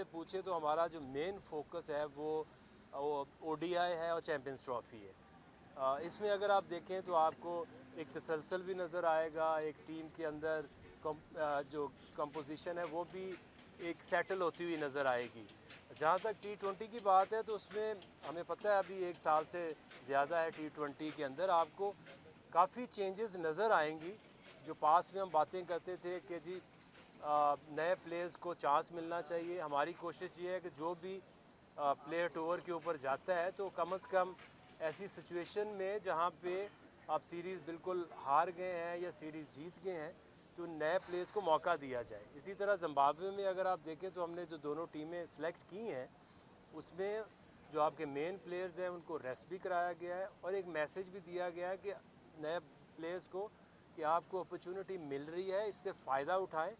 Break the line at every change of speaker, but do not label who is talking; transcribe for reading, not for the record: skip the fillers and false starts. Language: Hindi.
मुझसे पूछे तो हमारा जो मेन फोकस है वो ओडीआई है और चैम्पियंस ट्रॉफ़ी है। इसमें अगर आप देखें तो आपको एक तसलसल भी नज़र आएगा, एक टीम के अंदर जो कंपोजिशन है वो भी एक सेटल होती हुई नज़र आएगी। जहाँ तक टी20 की बात है तो उसमें हमें पता है अभी 1 साल से ज़्यादा है टी20 के अंदर, आपको काफ़ी चेंजेस नज़र आएंगी। जो पास में हम बातें करते थे कि जी नए प्लेयर्स को चांस मिलना चाहिए, हमारी कोशिश ये है कि जो भी प्लेयर टूर के ऊपर जाता है तो कम से कम ऐसी सिचुएशन में जहाँ पे आप सीरीज़ बिल्कुल हार गए हैं या सीरीज़ जीत गए हैं तो नए प्लेयर्स को मौका दिया जाए। इसी तरह ज़िम्बाब्वे में अगर आप देखें तो हमने जो दोनों टीमें सेलेक्ट की हैं उसमें जो आपके मेन प्लेयर्स हैं उनको रेस्ट भी कराया गया है और एक मैसेज भी दिया गया है कि नए प्लेयर्स को कि आपको अपॉर्चुनिटी मिल रही है, इससे फ़ायदा उठाएं